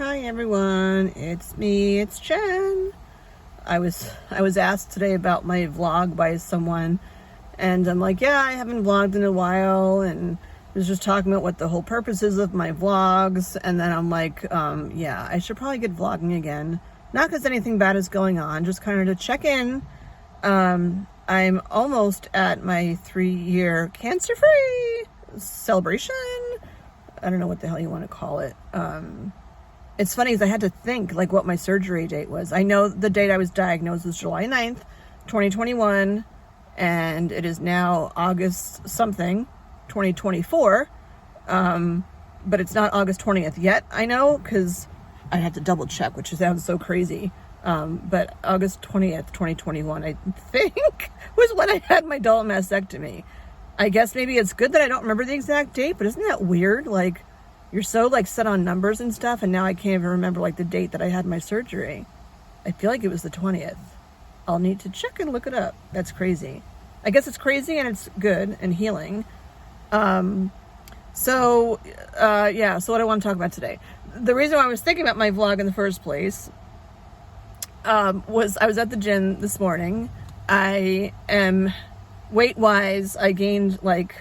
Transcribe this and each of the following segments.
Hi everyone, it's me, it's Jen. I was asked today about my vlog by someone, and I'm like, yeah, I haven't vlogged in a while, and was just talking about what the whole purpose is of my vlogs, and then I'm like, yeah, I should probably get vlogging again. Not because anything bad is going on, just kind of to check in. I'm almost at my 3-year cancer-free celebration. I don't know what the hell you want to call it. It's funny because I had to think like what my surgery date was. I know the date I was diagnosed was July 9th, 2021, and it is now August something, 2024. But it's not August 20th yet, I know, because I had to double check, which sounds so crazy. But August 20th, 2021, I think, was when I had my double mastectomy. I guess maybe it's good that I don't remember the exact date, but isn't that weird? Like, you're so like set on numbers and stuff, and now I can't even remember like the date that I had my surgery. I feel like it was the 20th. I'll need to check and look it up. That's crazy. I guess it's crazy and it's good and healing. Yeah, so what I want to talk about today. The reason why I was thinking about my vlog in the first place was I was at the gym this morning. I am weight-wise, I gained like,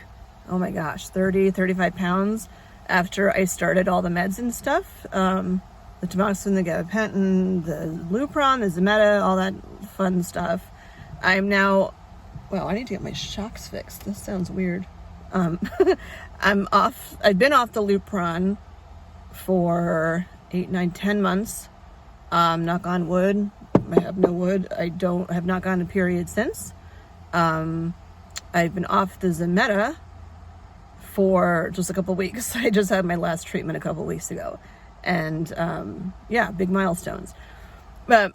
oh my gosh, 35 pounds after I started all the meds and stuff. The tamoxifen, the gabapentin, the Lupron, the Zometa, all that fun stuff. I'm now, well, I need to get my shocks fixed. This sounds weird. I'm off, I've been off the Lupron for 8, 9, 10 months. Knock on wood. I have no wood. I have not gotten a period since. I've been off the Zometa for just a couple weeks. I just had my last treatment a couple weeks ago. And yeah, big milestones. But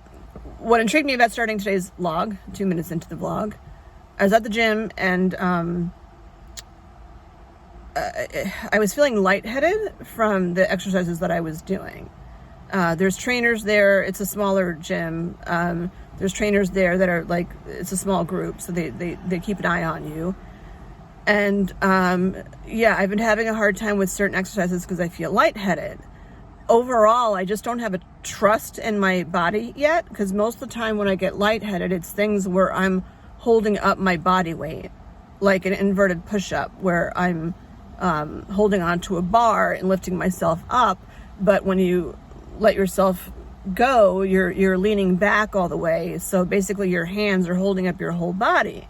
what intrigued me about starting today's vlog, 2 minutes into the vlog, I was at the gym and I was feeling lightheaded from the exercises that I was doing. There's trainers there. It's a smaller gym. There's trainers there that are like, it's a small group, so they keep an eye on you. And yeah, I've been having a hard time with certain exercises because I feel lightheaded. Overall, I just don't have a trust in my body yet, because most of the time when I get lightheaded, it's things where I'm holding up my body weight, like an inverted push-up, where I'm holding onto a bar and lifting myself up. But when you let yourself go, you're leaning back all the way. So basically your hands are holding up your whole body.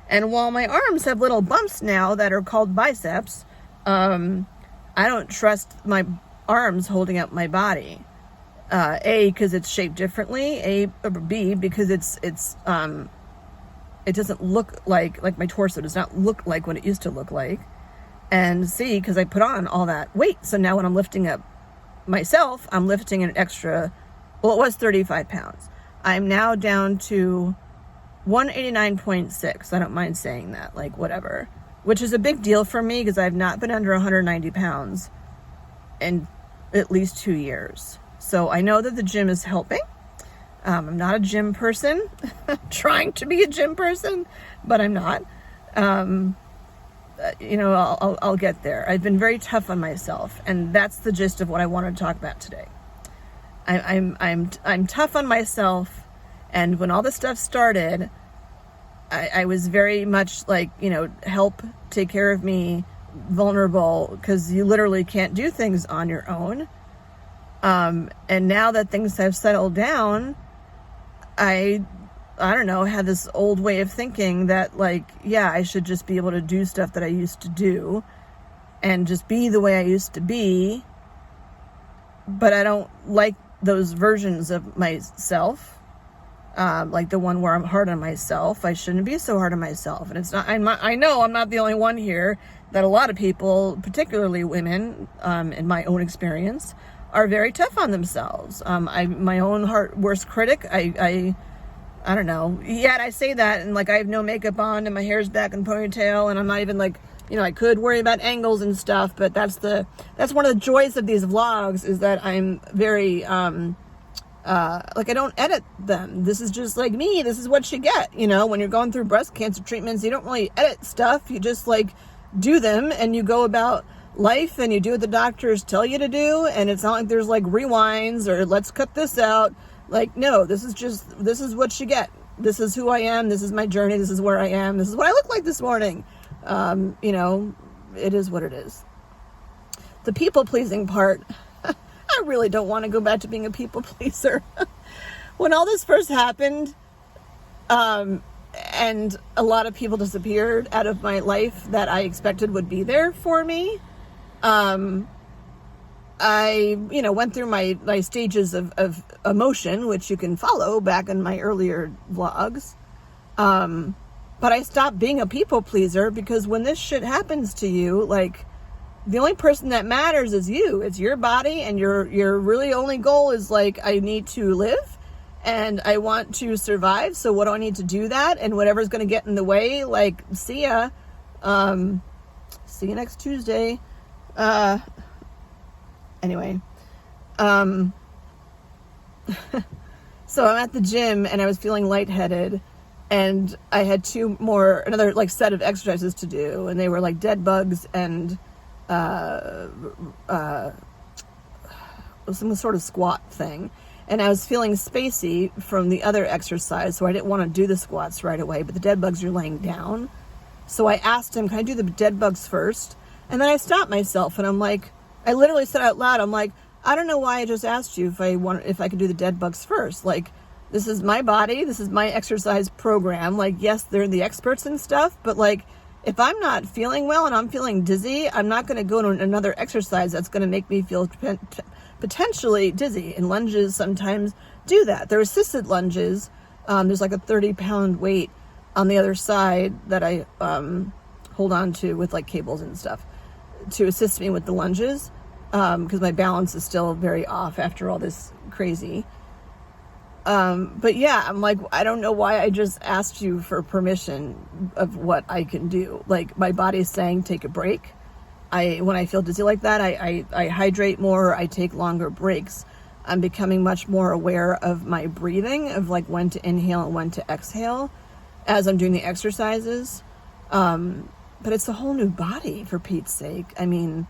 And while my arms have little bumps now that are called biceps, I don't trust my arms holding up my body. A, because it's shaped differently. B, because it doesn't look like my torso does not look like what it used to look like. And C, because I put on all that weight. So now when I'm lifting up myself, I'm lifting an extra, well, it was 35 pounds. I'm now down to 189.6. I don't mind saying that, like whatever, which is a big deal for me because I've not been under 190 pounds in at least 2 years. So I know that the gym is helping. I'm not a gym person, trying to be a gym person, but I'm not. You know, I'll get there. I've been very tough on myself, and that's the gist of what I want to talk about today. I'm tough on myself, and when all this stuff started, I was very much like, you know, help, take care of me, vulnerable, because you literally can't do things on your own. And now that things have settled down, I don't know, had this old way of thinking that like, yeah, I should just be able to do stuff that I used to do and just be the way I used to be. But I don't like those versions of myself, like the one where I'm hard on myself. I shouldn't be so hard on myself. And it's not, I know I'm not the only one here, that a lot of people, particularly women, in my own experience, are very tough on themselves. I'm my own worst critic. I don't know. Yet I say that, and like I have no makeup on, and my hair's back in ponytail, and I'm not even like, you know, I could worry about angles and stuff, but that's one of the joys of these vlogs, is that I'm very like I don't edit them. This is just like me. This is what you get. You know, when you're going through breast cancer treatments, you don't really edit stuff. You just like do them, and you go about life and you do what the doctors tell you to do, and it's not like there's like rewinds or let's cut this out. Like, no, this is what you get. This is who I am. This is my journey. This is where I am. This is what I look like this morning. You know, it is what it is. The people pleasing part, I really don't want to go back to being a people pleaser. When all this first happened, and a lot of people disappeared out of my life that I expected would be there for me, I, you know, went through my stages of emotion, which you can follow back in my earlier vlogs. But I stopped being a people pleaser, because when this shit happens to you, like, the only person that matters is you. It's your body, and your really only goal is like, I need to live and I want to survive. So what do I need to do that? And whatever's going to get in the way, like, see ya. See you next Tuesday. Anyway, so I'm at the gym and I was feeling lightheaded, and I had another like set of exercises to do, and they were like dead bugs and some sort of squat thing. And I was feeling spacey from the other exercise, so I didn't want to do the squats right away, but the dead bugs are laying down. So I asked him, can I do the dead bugs first? And then I stopped myself, and I'm like, I literally said out loud, I'm like, I don't know why I just asked you if I could do the dead bugs first. Like, this is my body, this is my exercise program. Like, yes, they're the experts and stuff, but like, if I'm not feeling well and I'm feeling dizzy, I'm not going to go to another exercise that's going to make me feel potentially dizzy. And lunges sometimes do that. They're assisted lunges. There's like a 30-pound weight on the other side that I hold on to with like cables and stuff to assist me with the lunges, because my balance is still very off after all this crazy. But yeah, I'm like, I don't know why I just asked you for permission of what I can do. Like, my body's saying take a break. When I feel dizzy like that, I hydrate more, I take longer breaks. I'm becoming much more aware of my breathing, of like when to inhale and when to exhale as I'm doing the exercises. But it's a whole new body, for Pete's sake. I mean,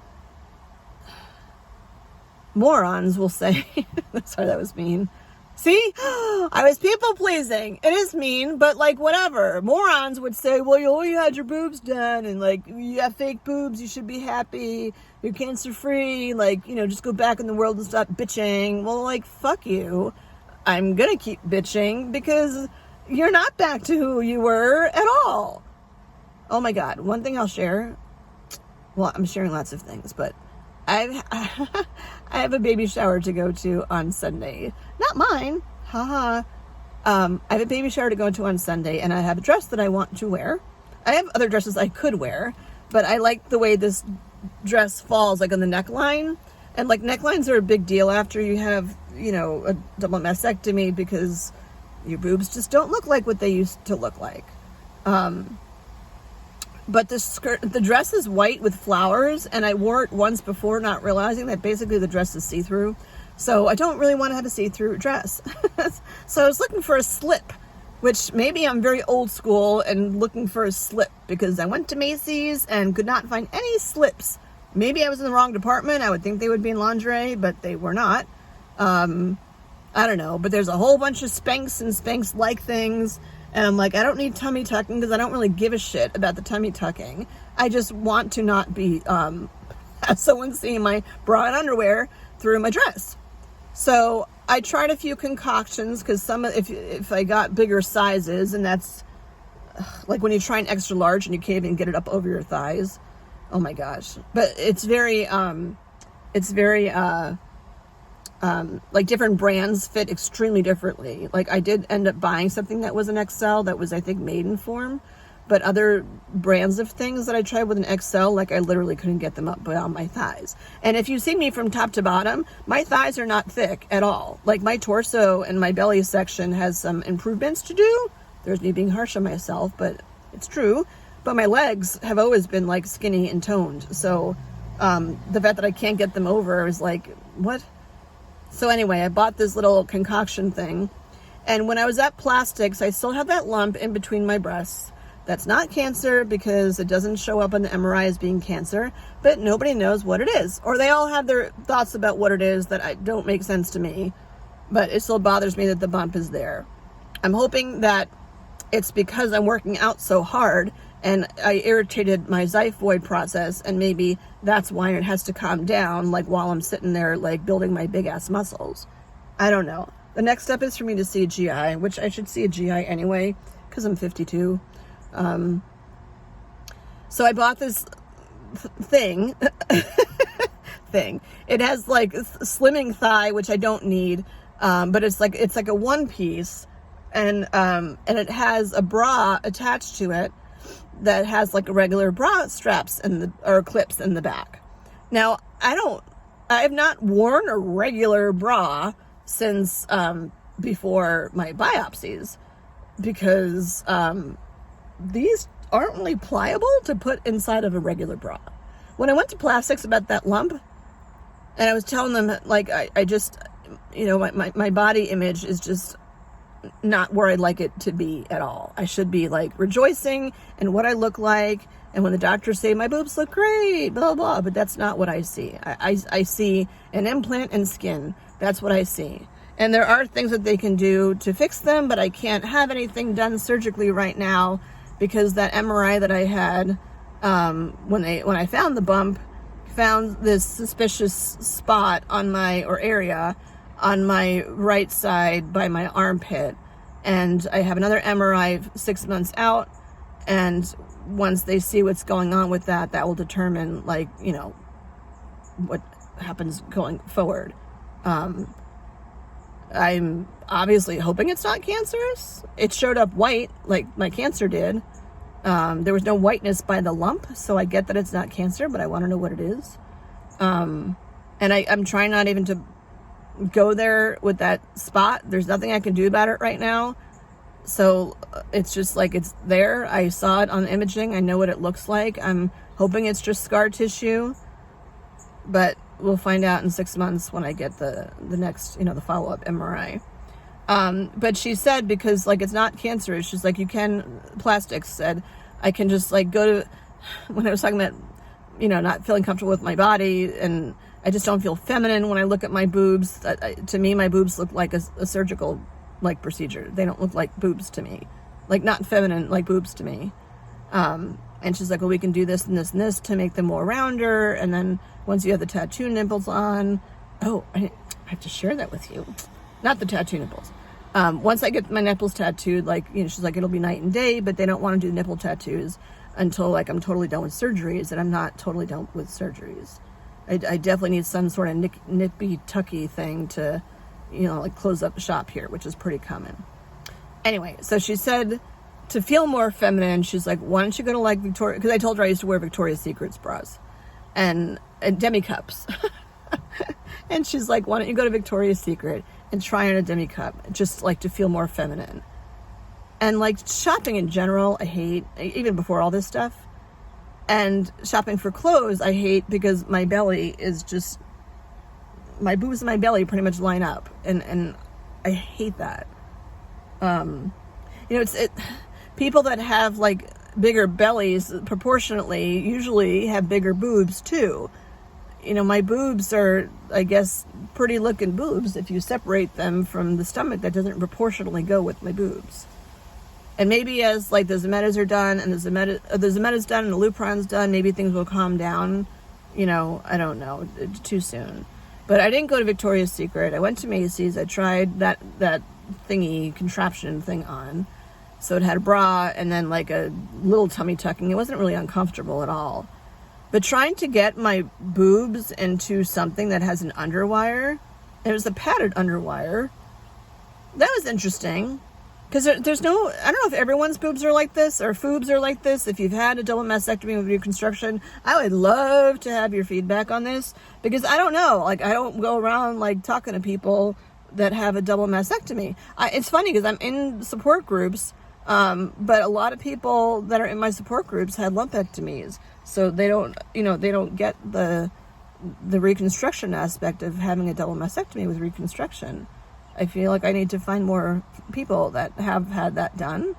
morons will say, sorry, that was mean. See, I was people pleasing. It is mean, but like, whatever. Morons would say, well, you had your boobs done, and like, you have fake boobs, you should be happy, you're cancer free, like, you know, just go back in the world and stop bitching. Well, like, fuck you. I'm gonna keep bitching, because you're not back to who you were at all. Oh my God, one thing I'll share. Well, I'm sharing lots of things, but I have a baby shower to go to on Sunday. Not mine, haha. I have a baby shower to go to on Sunday, and I have a dress that I want to wear. I have other dresses I could wear, but I like the way this dress falls, like on the neckline. And like, necklines are a big deal after you have, you know, a double mastectomy, because your boobs just don't look like what they used to look like. But the dress is white with flowers, and I wore it once before, not realizing that basically the dress is see-through. So I don't really want to have a see-through dress. So I was looking for a slip, which maybe I'm very old school and looking for a slip, because I went to Macy's and could not find any slips. Maybe I was in the wrong department. I would think they would be in lingerie, but they were not. I don't know, but there's a whole bunch of Spanx and Spanx-like things. And I'm like, I don't need tummy tucking, because I don't really give a shit about the tummy tucking. I just want to not be, have someone seeing my bra and underwear through my dress. So I tried a few concoctions, because if I got bigger sizes, and that's like when you try an extra large and you can't even get it up over your thighs. Oh my gosh. But it's very, like, different brands fit extremely differently. Like, I did end up buying something that was an XL that was, I think, maiden form. But other brands of things that I tried with an XL, like, I literally couldn't get them up beyond my thighs. And if you see me from top to bottom, my thighs are not thick at all. Like, my torso and my belly section has some improvements to do. There's me being harsh on myself, but it's true. But my legs have always been, like, skinny and toned. So the fact that I can't get them over is like, what? So anyway, I bought this little concoction thing, and when I was at plastics, I still had that lump in between my breasts. That's not cancer because it doesn't show up on the MRI as being cancer, but nobody knows what it is. Or they all have their thoughts about what it is that don't make sense to me, but it still bothers me that the bump is there. I'm hoping that it's because I'm working out so hard and I irritated my xiphoid process, and maybe that's why it has to calm down, like while I'm sitting there like building my big ass muscles. I don't know. The next step is for me to see a GI, which I should see a GI anyway because I'm 52. So I bought this thing. It has like slimming thigh, which I don't need, but it's like a one piece, and it has a bra attached to it that has like a regular bra straps or clips in the back. Now I have not worn a regular bra since before my biopsies, because these aren't really pliable to put inside of a regular bra. When I went to plastics about that lump, and I was telling them, like, I just, my body image is just not where I'd like it to be at all. I should be like rejoicing in what I look like, and when the doctors say my boobs look great, blah, blah, but that's not what I see. I see an implant and skin. That's what I see. And there are things that they can do to fix them, but I can't have anything done surgically right now, because that MRI that I had when I found the bump found this suspicious spot area on my right side by my armpit, and I have another MRI 6 months out, and once they see what's going on with that will determine what happens going forward. I'm obviously hoping it's not cancerous. It showed up white like my cancer did. There was no whiteness by the lump, so I get that it's not cancer, but I want to know what it is. And I'm trying not even to go there with that spot. There's nothing I can do about it right now. So it's just like it's there. I saw it on imaging. I know what it looks like. I'm hoping it's just scar tissue, but we'll find out in 6 months when I get the next, the follow-up MRI. But she said, because like it's not cancerous, she's like, plastics said I can just like go to, when I was talking about, not feeling comfortable with my body, and I just don't feel feminine when I look at my boobs. To me, my boobs look like a surgical like procedure. They don't look like boobs to me, like not feminine like boobs to me. And she's like, well, we can do this and this and this to make them more rounder. And then once you have the tattoo nipples on, I have to share that with you. Not the tattoo nipples. Once I get my nipples tattooed, she's like, it'll be night and day, but they don't want to do nipple tattoos until like I'm totally done with surgeries, and I'm not totally done with surgeries. I definitely need some sort of nippy tucky thing to, like close up shop here, which is pretty common. Anyway, so she said to feel more feminine, she's like, why don't you go to like Victoria, because I told her I used to wear Victoria's Secret's bras and demi cups. And she's like, why don't you go to Victoria's Secret and try on a demi cup, just like to feel more feminine. And like shopping in general, I hate, even before all this stuff. And shopping for clothes, I hate, because my belly is just, my boobs and my belly pretty much line up, and I hate that. People that have like bigger bellies proportionately usually have bigger boobs too. My boobs are, I guess, pretty looking boobs. If you separate them from the stomach, that doesn't proportionally go with my boobs. And maybe as like the Zemetas are done, and the Zemeta's done, and the Lupron's done, maybe things will calm down. I don't know. It's too soon. But I didn't go to Victoria's Secret. I went to Macy's. I tried that thingy contraption thing on. So it had a bra and then like a little tummy tucking. It wasn't really uncomfortable at all. But trying to get my boobs into something that has an underwire, and it was a padded underwire, that was interesting. Because there's no, I don't know if everyone's boobs are like this, or foobs are like this. If you've had a double mastectomy with reconstruction, I would love to have your feedback on this. Because I don't know, like I don't go around like talking to people that have a double mastectomy. It's funny because I'm in support groups, but a lot of people that are in my support groups had lumpectomies. So they don't, they don't get the reconstruction aspect of having a double mastectomy with reconstruction. I feel like I need to find more people that have had that done.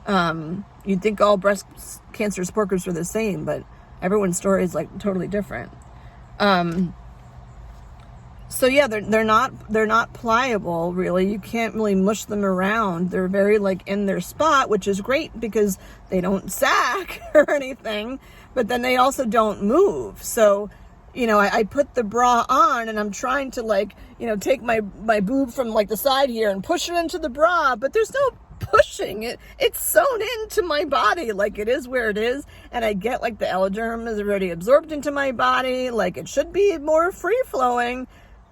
You'd think all breast cancer workers are the same, but everyone's story is like totally different. So yeah, they're not pliable, really. You can't really mush them around. They're very like in their spot, which is great because they don't sag or anything, but then they also don't move. So, I put the bra on and I'm trying to like, take my boob from like the side here and push it into the bra, but there's no pushing it. It's sewn into my body. Like, it is where it is. And I get like the epiderm is already absorbed into my body. Like, it should be more free flowing,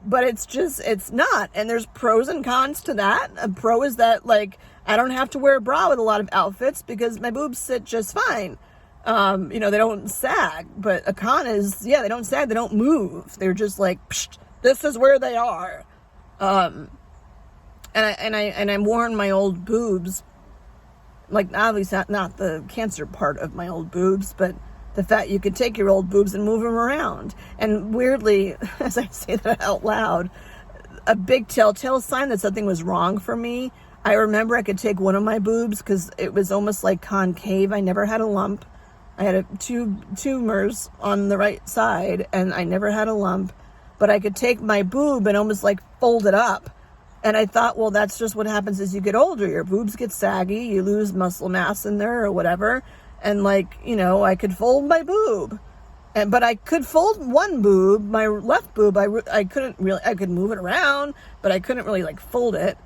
but it's not. And there's pros and cons to that. A pro is that like, I don't have to wear a bra with a lot of outfits because my boobs sit just fine. They don't sag, but a con is, they don't sag. They don't move. They're just like, psh, this is where they are. And I'm worn my old boobs, like obviously not the cancer part of my old boobs, but the fact you could take your old boobs and move them around. And weirdly, as I say that out loud, a big telltale sign that something was wrong for me. I remember I could take one of my boobs because it was almost like concave. I never had a lump. I had two tumors on the right side and I never had a lump, but I could take my boob and almost like fold it up. And I thought, well, that's just what happens as you get older. Your boobs get saggy, you lose muscle mass in there or whatever. And like, I could fold my boob. But I could fold one boob, my left boob, I couldn't really, I could move it around, but I couldn't really like fold it.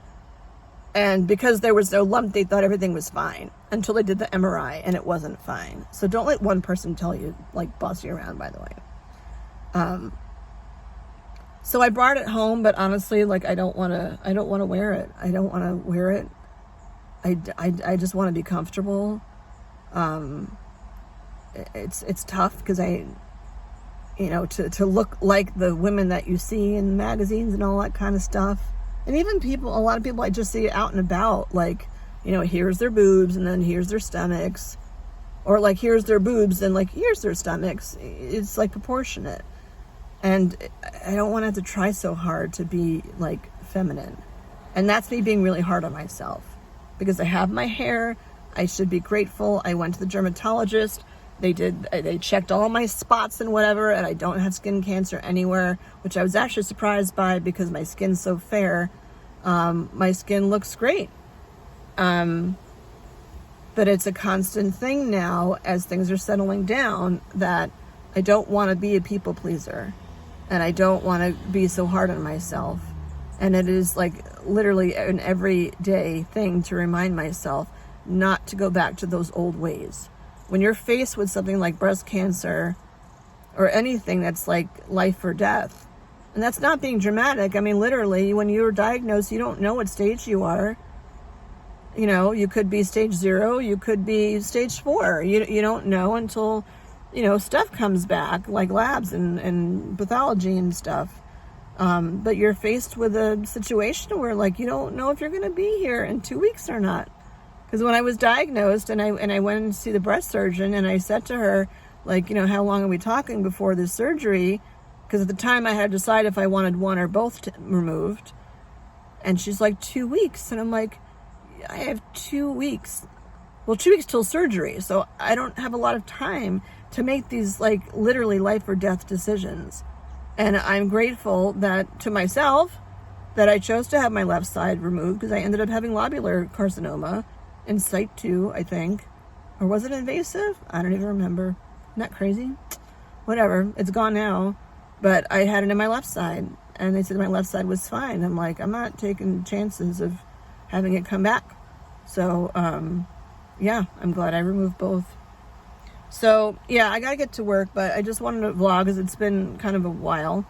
And because there was no lump, they thought everything was fine until they did the MRI and it wasn't fine. So don't let one person tell you, like, boss you around, by the way. So I brought it home, but honestly, like, I don't want to wear it. I don't want to wear it. I just want to be comfortable. It's tough because to look like the women that you see in magazines and all that kind of stuff. And even a lot of people I just see out and about, like, here's their boobs and then here's their stomachs, or like here's their boobs and like here's their stomachs. It's like proportionate. And I don't want to have to try so hard to be like feminine. And that's me being really hard on myself because I have my hair. I should be grateful. I went to the dermatologist. They checked all my spots and whatever, and I don't have skin cancer anywhere, which I was actually surprised by because my skin's so fair. My skin looks great. But it's a constant thing now as things are settling down that I don't want to be a people pleaser and I don't want to be so hard on myself. And it is like literally an everyday thing to remind myself not to go back to those old ways. When you're faced with something like breast cancer or anything that's like life or death, and that's not being dramatic. I mean, literally, when you're diagnosed, you don't know what stage you are. You could be stage 0, you could be stage 4. You don't know until, stuff comes back, like labs and pathology and stuff. But you're faced with a situation where, like, you don't know if you're going to be here in 2 weeks or not. Because when I was diagnosed and I went to see the breast surgeon and I said to her, like, how long are we talking before this surgery? Because at the time I had to decide if I wanted one or both removed. And she's like, 2 weeks. And I'm like, I have 2 weeks. Well, 2 weeks till surgery. So I don't have a lot of time to make these like literally life or death decisions. And I'm grateful to myself that I chose to have my left side removed because I ended up having lobular carcinoma in site 2, I think. Or was it invasive? I don't even remember. Isn't that crazy? Whatever. It's gone now. But I had it in my left side. And they said my left side was fine. I'm like, I'm not taking chances of having it come back. So, yeah, I'm glad I removed both. So, yeah, I gotta get to work, but I just wanted to vlog because it's been kind of a while.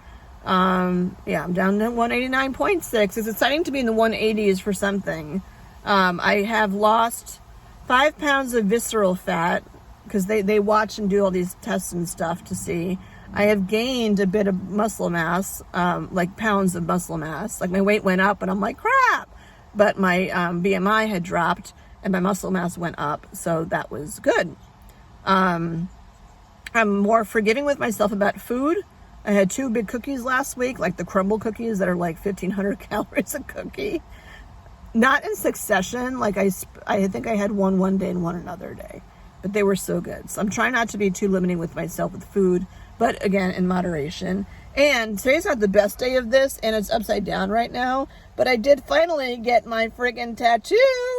Yeah, I'm down to 189.6. It's exciting to be in the 180s for something. I have lost 5 pounds of visceral fat because they watch and do all these tests and stuff to see. I have gained a bit of muscle mass, like pounds of muscle mass. Like my weight went up and I'm like, crap. But my BMI had dropped and my muscle mass went up. So that was good. I'm more forgiving with myself about food. I had 2 big cookies last week, like the crumble cookies that are like 1,500 calories a cookie. not in succession. Like I think I had one day and one another day, but they were so good. So I'm trying not to be too limiting with myself with food, but again, in moderation. And today's not the best day of this, and it's upside down right now, but I did finally get my friggin' tattoo.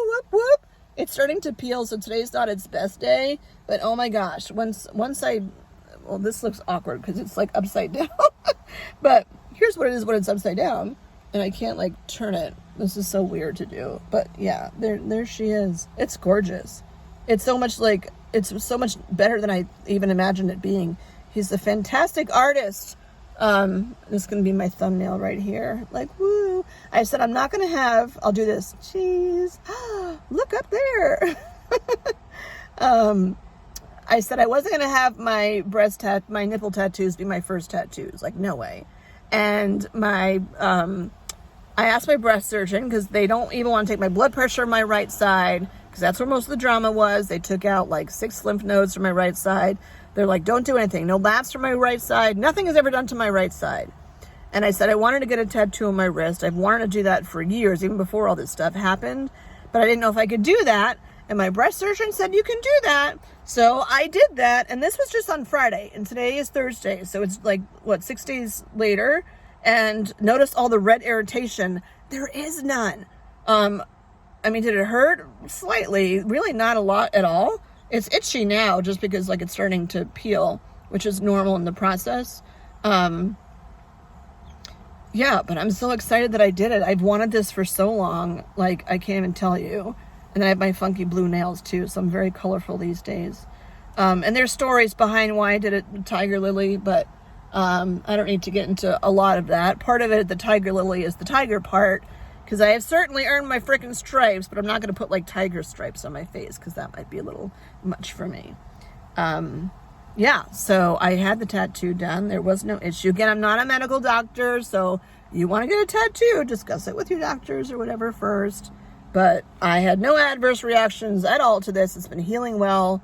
Whoop, whoop. It's starting to peel, so today's not its best day, but oh my gosh, once well, this looks awkward because it's like upside down, but here's what it is when it's upside down, and I can't like turn it. This is so weird to do, but yeah, there she is. It's gorgeous. It's so much better than I even imagined it being. He's a fantastic artist. This is going to be my thumbnail right here. Like, woo. I said, I'll do this. Jeez. Look up there. I said I wasn't going to have my my nipple tattoos be my first tattoos. Like, no way. And I asked my breast surgeon, because they don't even want to take my blood pressure on my right side, because that's where most of the drama was. They took out like 6 lymph nodes from my right side. They're like, don't do anything. No labs from my right side. Nothing is ever done to my right side. And I said I wanted to get a tattoo on my wrist. I've wanted to do that for years, even before all this stuff happened. But I didn't know if I could do that. And my breast surgeon said, you can do that. So I did that. And this was just on Friday. And today is Thursday. So it's like, 6 days later. And notice all the red irritation. There is none. I mean, did it hurt? Slightly. Really not a lot at all. It's itchy now just because like it's starting to peel, which is normal in the process. Yeah, but I'm so excited that I did it. I've wanted this for so long. Like, I can't even tell you. And I have my funky blue nails too, so I'm very colorful these days. And there's stories behind why I did it with tiger lily, but I don't need to get into a lot of that. Part of it, the tiger lily, is the tiger part, because I have certainly earned my frickin' stripes, but I'm not going to put like tiger stripes on my face because that might be a little much for me. Yeah, so I had the tattoo done. There was no issue. Again, I'm not a medical doctor, so you want to get a tattoo, discuss it with your doctors or whatever first. But I had no adverse reactions at all to this. It's been healing well.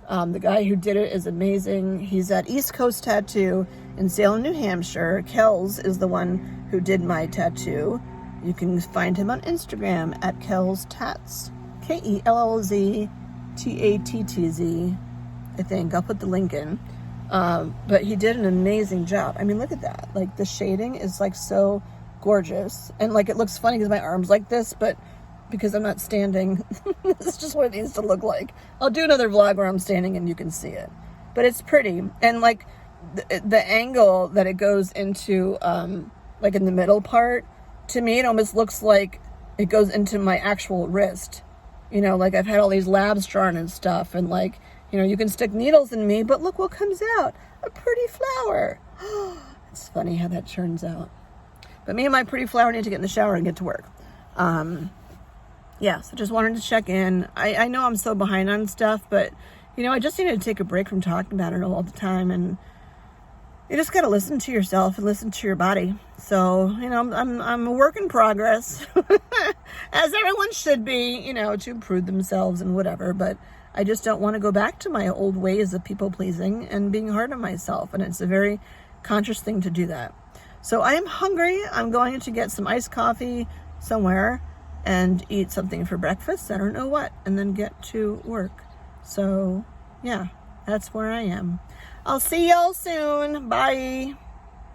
The guy who did it is amazing. He's at East Coast Tattoo in Salem, New Hampshire. Kells is the one who did my tattoo. You can find him on Instagram at Kells Tats. KELLZTATTZ. I think. I'll put the link in. But he did an amazing job. I mean, look at that. Like, the shading is like so gorgeous. And like, it looks funny because my arm's like this, but because I'm not standing, this is just what it needs to look like. I'll do another vlog where I'm standing and you can see it. But it's pretty. And like the angle that it goes into, like in the middle part, to me, it almost looks like it goes into my actual wrist. You know, like I've had all these labs drawn and stuff, and like, you know, you can stick needles in me, but look what comes out. A pretty flower. It's funny how that turns out. But me and my pretty flower need to get in the shower and get to work. Yeah, so just wanted to check in. I know I'm so behind on stuff, but, you know, I just needed to take a break from talking about it all the time, and you just got to listen to yourself and listen to your body. So, you know, I'm a work in progress, as everyone should be, you know, to improve themselves and whatever, but I just don't want to go back to my old ways of people pleasing and being hard on myself, and it's a very conscious thing to do that. So I am hungry. I'm going to get some iced coffee somewhere and eat something for breakfast. I don't know what, and then get to work. So yeah, that's where I am. I'll see y'all soon. Bye.